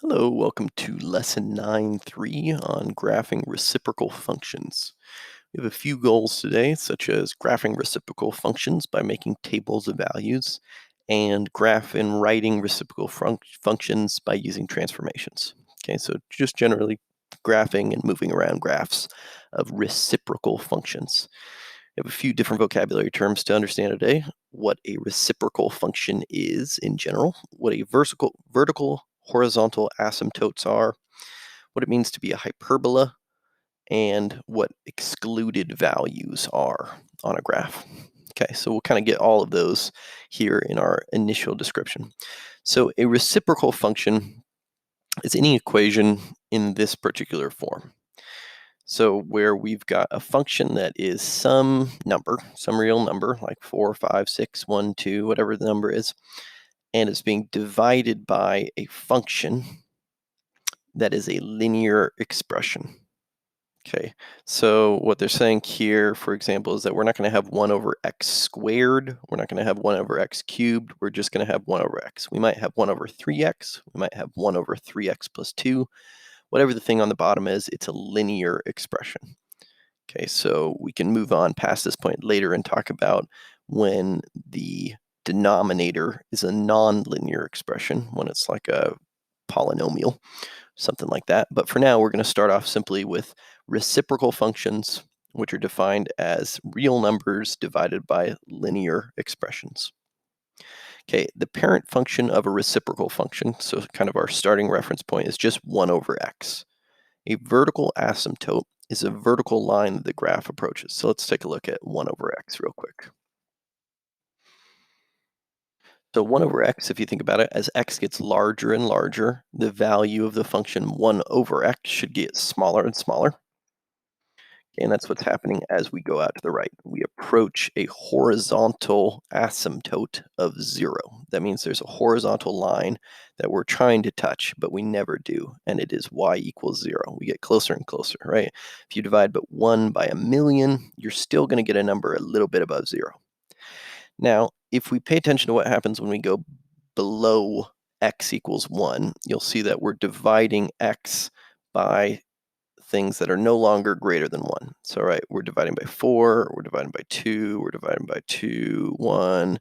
Hello, welcome to Lesson 9.3 on graphing reciprocal functions. We have a few goals today, such as graphing reciprocal functions by making tables of values, and graph and writing reciprocal functions by using transformations. Okay, so just generally graphing and moving around graphs of reciprocal functions. We have a few different vocabulary terms to understand today. What a reciprocal function is in general, what a vertical horizontal asymptotes are, what it means to be a hyperbola, and what excluded values are on a graph. Okay, so we'll kind of get all of those here in our initial description. So a reciprocal function is any equation in this particular form. So where we've got a function that is some number, some real number, like 4, 5, 6, 1, 2, whatever the number is, and it's being divided by a function that is a linear expression. Okay, so what they're saying here, for example, is that we're not going to have 1 over x squared. We're not going to have 1 over x cubed. We're just going to have 1 over x. We might have 1 over 3x. We might have 1 over 3x plus 2. Whatever the thing on the bottom is, it's a linear expression. Okay, so we can move on past this point later and talk about when the denominator is a nonlinear expression, when it's like a polynomial, something like that. But for now, we're going to start off simply with reciprocal functions, which are defined as real numbers divided by linear expressions. Okay, the parent function of a reciprocal function, so kind of our starting reference point, is just 1 over x. A vertical asymptote is a vertical line that the graph approaches. So let's take a look at 1 over x real quick. So 1 over x, if you think about it, as x gets larger and larger, the value of the function 1 over x should get smaller and smaller. And that's what's happening as we go out to the right. We approach a horizontal asymptote of 0. That means there's a horizontal line that we're trying to touch, but we never do, and it is y equals 0. We get closer and closer, right? If you divide but 1 by a million, you're still going to get a number a little bit above 0. Now, if we pay attention to what happens when we go below x equals 1, you'll see that we're dividing x by things that are no longer greater than 1. So, right, we're dividing by 4, we're dividing by 2, we're dividing by 2, 1.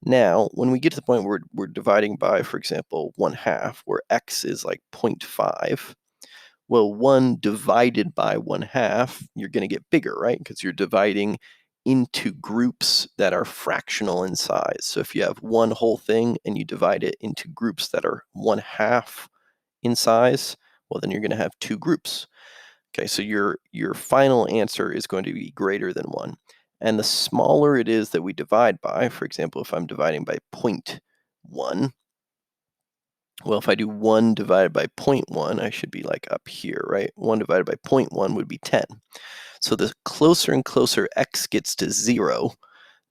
Now, when we get to the point where we're dividing by, for example, 1/2, where x is like 0.5, well, 1 divided by 1/2, you're going to get bigger, right? Because you're dividing into groups that are fractional in size. So if you have one whole thing and you divide it into groups that are 1/2 in size, well, then you're going to have 2 groups. Okay, so your final answer is going to be greater than 1. And the smaller it is that we divide by, for example, if I'm dividing by 0.1, well, if I do 1 divided by 0.1, I should be like up here, right? 1 divided by 0.1 would be 10. So the closer and closer x gets to 0,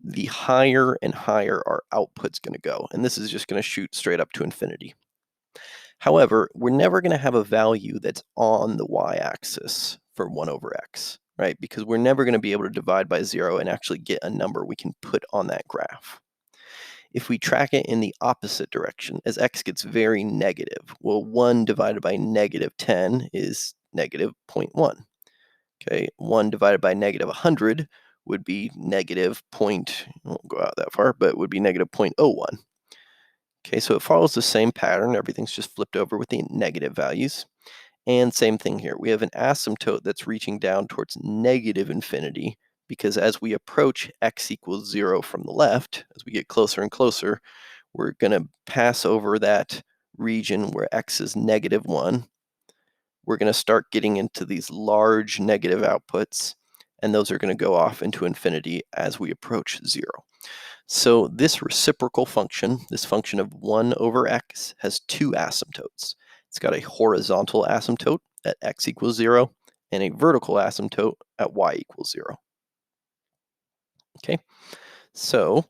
the higher and higher our output's going to go. And this is just going to shoot straight up to infinity. However, we're never going to have a value that's on the y-axis for 1 over x, right? Because we're never going to be able to divide by 0 and actually get a number we can put on that graph. If we track it in the opposite direction, as x gets very negative, well, 1 divided by negative 10 is negative 0.1. Okay, 1 divided by negative 100 would be negative point, I won't go out that far, but would be negative 0.01. Okay, so it follows the same pattern. Everything's just flipped over with the negative values. And same thing here. We have an asymptote that's reaching down towards negative infinity because as we approach x equals 0 from the left, as we get closer and closer, we're going to pass over that region where x is negative 1. We're going to start getting into these large negative outputs, and those are going to go off into infinity as we approach 0. So this reciprocal function, this function of 1 over x, has 2 asymptotes. It's got a horizontal asymptote at x equals 0 and a vertical asymptote at y equals 0. Okay, so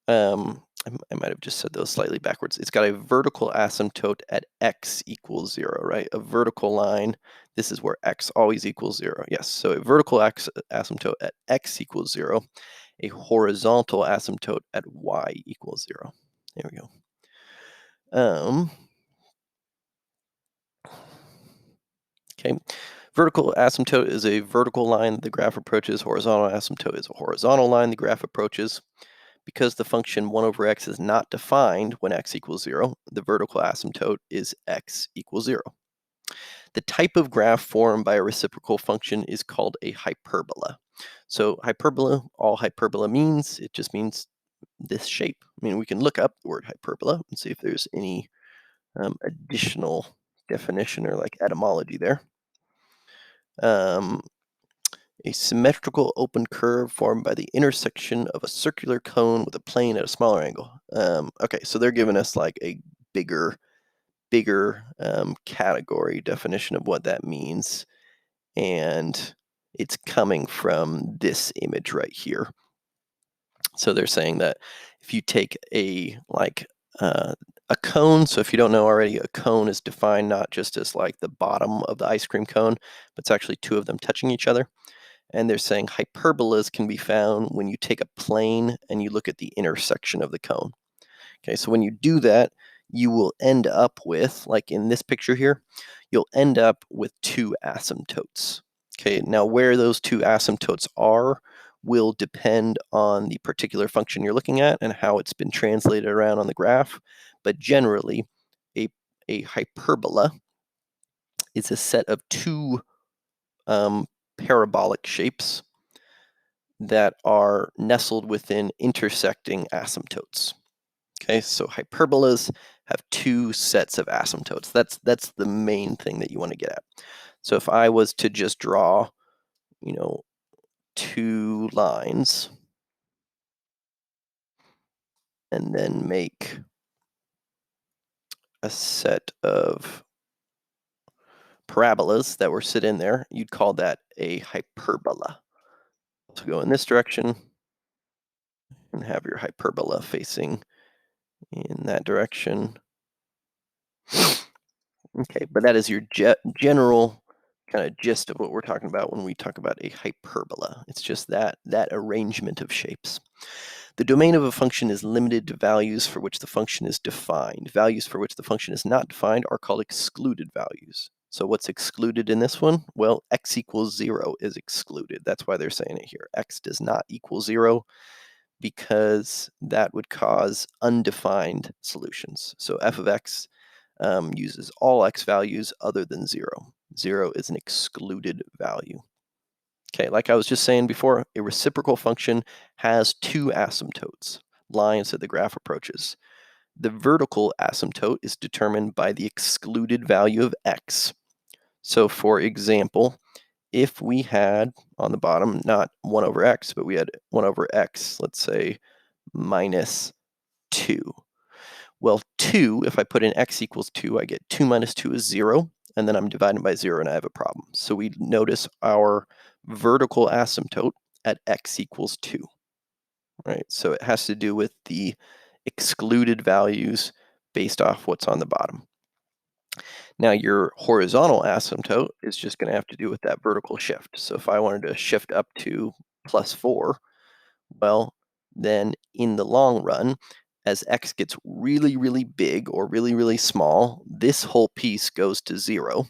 I might have just said those slightly backwards. It's got a vertical asymptote at x equals 0, right? A vertical line, this is where x always equals 0. Yes, so a vertical asymptote at x equals 0, a horizontal asymptote at y equals 0. There we go. Okay. Vertical asymptote is a vertical line the graph approaches. Horizontal asymptote is a horizontal line the graph approaches. Because the function 1 over x is not defined when x equals 0, the vertical asymptote is x equals 0. The type of graph formed by a reciprocal function is called a hyperbola. So hyperbola, all hyperbola means, it just means this shape. I mean, we can look up the word hyperbola and see if there's any additional definition or like etymology there. A symmetrical open curve formed by the intersection of a circular cone with a plane at a smaller angle. Okay, so they're giving us like a bigger category definition of what that means. And it's coming from this image right here. So they're saying that if you take a cone, so if you don't know already, a cone is defined not just as like the bottom of the ice cream cone, but it's actually two of them touching each other. And they're saying hyperbolas can be found when you take a plane and you look at the intersection of the cone. Okay, so when you do that, you will end up with, like in this picture here, you'll end up with two asymptotes. Okay, now where those two asymptotes are will depend on the particular function you're looking at and how it's been translated around on the graph. But generally, a hyperbola is a set of two parabolic shapes that are nestled within intersecting asymptotes. Okay, so hyperbolas have two sets of asymptotes. That's the main thing that you want to get at. So if I was to just draw, two lines and then make a set of parabolas that were sit in there, you'd call that a hyperbola. So go in this direction and have your hyperbola facing in that direction. Okay, but that is your general kind of gist of what we're talking about when we talk about a hyperbola. It's just that arrangement of shapes. The domain of a function is limited to values for which the function is defined. Values for which the function is not defined are called excluded values. So what's excluded in this one? Well, x equals 0 is excluded. That's why they're saying it here. X does not equal 0 because that would cause undefined solutions. So f of x uses all x values other than 0. 0 is an excluded value. Okay, like I was just saying before, a reciprocal function has two asymptotes, lines that the graph approaches. The vertical asymptote is determined by the excluded value of x. So for example, if we had on the bottom not 1 over x, but we had 1 over x, let's say minus 2. Well, 2, if I put in x equals 2, I get 2 minus 2 is 0, and then I'm dividing by 0 and I have a problem. So we notice our vertical asymptote at x equals 2, right? So it has to do with the excluded values based off what's on the bottom. Now your horizontal asymptote is just going to have to do with that vertical shift. So if I wanted to shift up to plus 4, well, then in the long run, as x gets really, really big or really, really small, this whole piece goes to 0,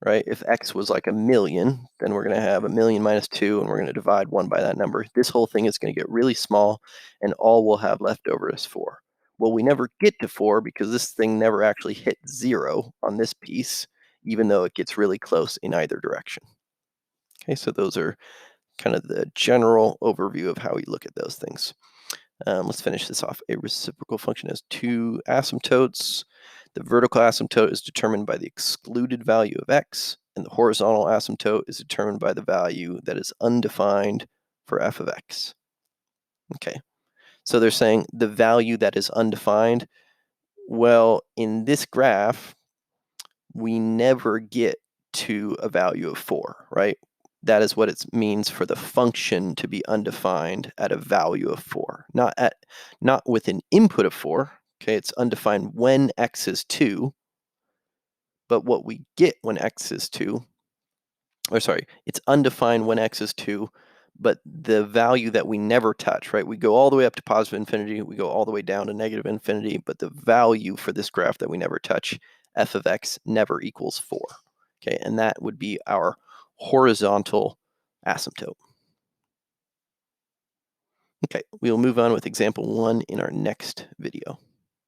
right? If x was like 1,000,000, then we're going to have 1,000,000 minus 2, and we're going to divide 1 by that number. This whole thing is going to get really small, and all we'll have left over is 4. Well, we never get to 4 because this thing never actually hit 0 on this piece, even though it gets really close in either direction. Okay, so those are kind of the general overview of how we look at those things. Let's finish this off. A reciprocal function has two asymptotes. The vertical asymptote is determined by the excluded value of x, and the horizontal asymptote is determined by the value that is undefined for f of x. Okay, so they're saying the value that is undefined. Well, in this graph, we never get to a value of 4, right? That is what it means for the function to be undefined at a value of 4, not with an input of 4. Okay, it's undefined when x is 2, but what we get when x is 2, or sorry, it's undefined when x is 2, but the value that we never touch, right? We go all the way up to positive infinity, we go all the way down to negative infinity, but the value for this graph that we never touch, f of x, never equals 4. Okay, and that would be our horizontal asymptote. Okay, we'll move on with example 1 in our next video.